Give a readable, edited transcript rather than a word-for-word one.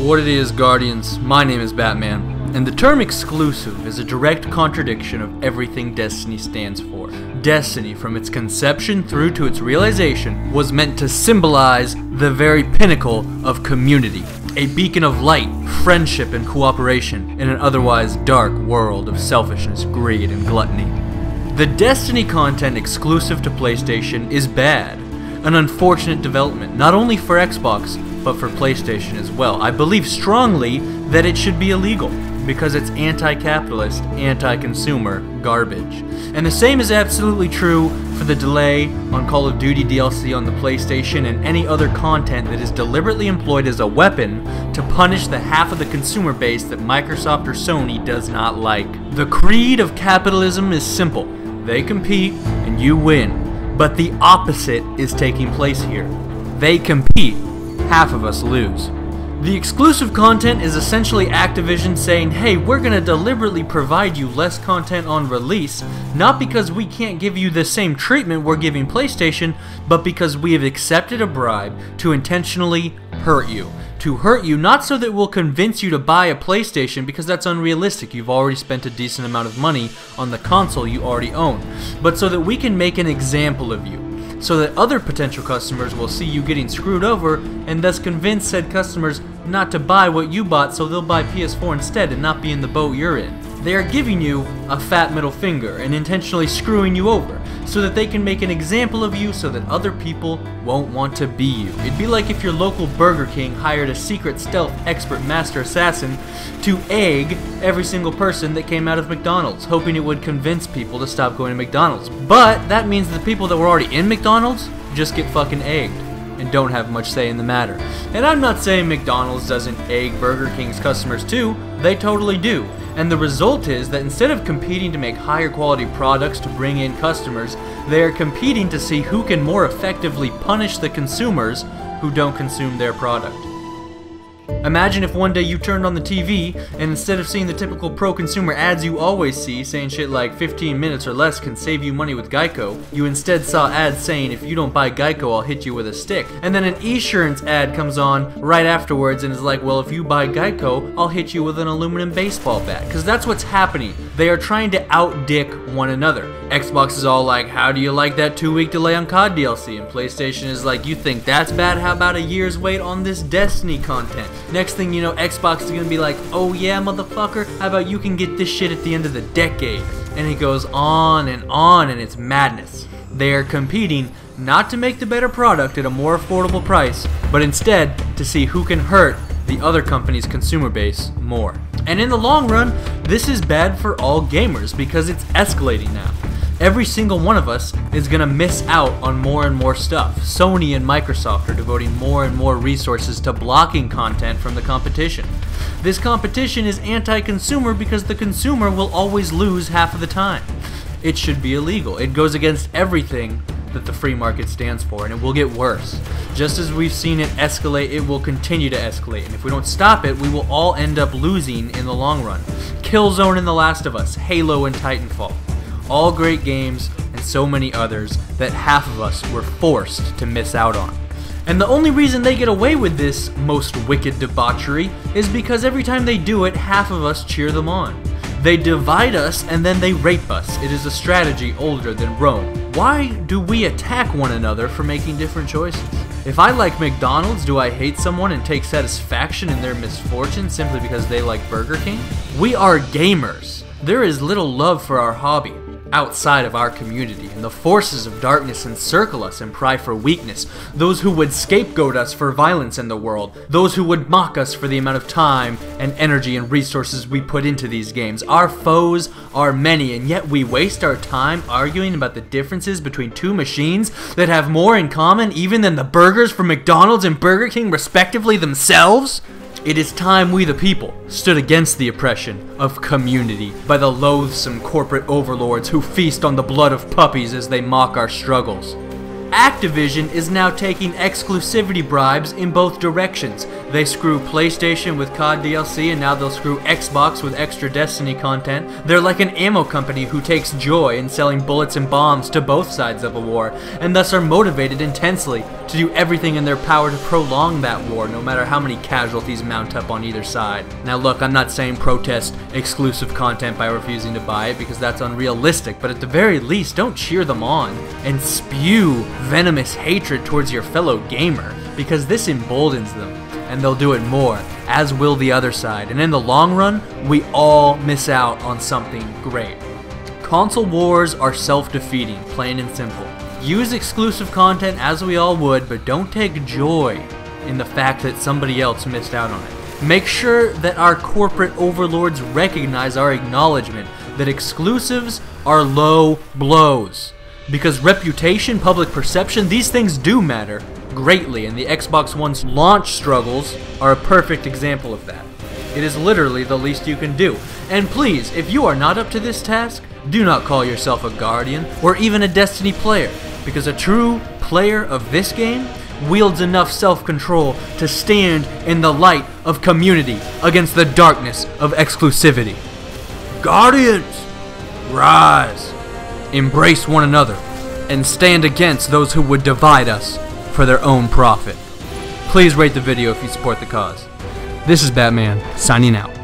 What it is, Guardians, my name is Batman, and the term exclusive is a direct contradiction of everything Destiny stands for. Destiny, from its conception through to its realization, was meant to symbolize the very pinnacle of community, a beacon of light, friendship, and cooperation in an otherwise dark world of selfishness, greed, and gluttony. The Destiny content exclusive to PlayStation is bad, an unfortunate development, not only for Xbox, but for PlayStation as well. I believe strongly that it should be illegal, because it's anti-capitalist, anti-consumer garbage. And the same is absolutely true for the delay on Call of Duty DLC on the PlayStation and any other content that is deliberately employed as a weapon to punish the half of the consumer base that Microsoft or Sony does not like. The creed of capitalism is simple. They compete and you win. But the opposite is taking place here. They compete, half of us lose. The exclusive content is essentially Activision saying, hey, we're gonna deliberately provide you less content on release, not because we can't give you the same treatment we're giving PlayStation, but because we have accepted a bribe to intentionally hurt you. To hurt you, not so that we'll convince you to buy a PlayStation, because that's unrealistic. You've already spent a decent amount of money on the console you already own, but so that we can make an example of you, so that other potential customers will see you getting screwed over and thus convince said customers not to buy what you bought, so they'll buy PS4 instead and not be in the boat you're in. They are giving you a fat middle finger and intentionally screwing you over so that they can make an example of you so that other people won't want to be you. It'd be like if your local Burger King hired a secret stealth expert master assassin to egg every single person that came out of McDonald's, hoping it would convince people to stop going to McDonald's. But that means the people that were already in McDonald's just get fucking egged and don't have much say in the matter. And I'm not saying McDonald's doesn't egg Burger King's customers too, they totally do. And the result is that instead of competing to make higher quality products to bring in customers, they are competing to see who can more effectively punish the consumers who don't consume their product. Imagine if one day you turned on the TV and instead of seeing the typical pro-consumer ads you always see saying shit like 15 minutes or less can save you money with Geico, you instead saw ads saying if you don't buy Geico I'll hit you with a stick. And then an Esurance ad comes on right afterwards and is like, well, if you buy Geico I'll hit you with an aluminum baseball bat. Because that's what's happening. They are trying to out-dick one another. Xbox is all like, how do you like that 2-week delay on COD DLC? And PlayStation is like, you think that's bad? How about a year's wait on this Destiny content? Next thing you know, Xbox is gonna be like, oh yeah, motherfucker, how about you can get this shit at the end of the decade? And it goes on, and it's madness. They are competing not to make the better product at a more affordable price, but instead to see who can hurt the other company's consumer base more. And in the long run, this is bad for all gamers because it's escalating now. Every single one of us is going to miss out on more and more stuff. Sony and Microsoft are devoting more and more resources to blocking content from the competition. This competition is anti-consumer because the consumer will always lose half of the time. It should be illegal. It goes against everything that the free market stands for, and it will get worse. Just as we've seen it escalate, it will continue to escalate, and if we don't stop it, we will all end up losing in the long run. Killzone and The Last of Us, Halo and Titanfall. All great games, and so many others that half of us were forced to miss out on. And the only reason they get away with this most wicked debauchery is because every time they do it, half of us cheer them on. They divide us and then they rape us. It is a strategy older than Rome. Why do we attack one another for making different choices? If I like McDonald's, do I hate someone and take satisfaction in their misfortune simply because they like Burger King? We are gamers. There is little love for our hobby outside of our community, and the forces of darkness encircle us and pry for weakness. Those who would scapegoat us for violence in the world, those who would mock us for the amount of time and energy and resources we put into these games. Our foes are many, and yet we waste our time arguing about the differences between two machines that have more in common even than the burgers from McDonald's and Burger King respectively themselves? It is time we the people stood against the oppression of community by the loathsome corporate overlords who feast on the blood of puppies as they mock our struggles. Activision is now taking exclusivity bribes in both directions. They screw PlayStation with COD DLC, and now they'll screw Xbox with extra Destiny content. They're like an ammo company who takes joy in selling bullets and bombs to both sides of a war, and thus are motivated intensely to do everything in their power to prolong that war, no matter how many casualties mount up on either side. Now look, I'm not saying protest exclusive content by refusing to buy it, because that's unrealistic, but at the very least, don't cheer them on and spew venomous hatred towards your fellow gamer, because this emboldens them, and they'll do it more, as will the other side, and in the long run, we all miss out on something great. Console wars are self-defeating, plain and simple. Use exclusive content as we all would, but don't take joy in the fact that somebody else missed out on it. Make sure that our corporate overlords recognize our acknowledgement that exclusives are low blows. Because reputation, public perception, these things do matter greatly, and the Xbox One's launch struggles are a perfect example of that. It is literally the least you can do. And please, if you are not up to this task, do not call yourself a Guardian or even a Destiny player, because a true player of this game wields enough self-control to stand in the light of community against the darkness of exclusivity. Guardians, rise! Embrace one another, and stand against those who would divide us for their own profit. Please rate the video if you support the cause. This is Batman, signing out.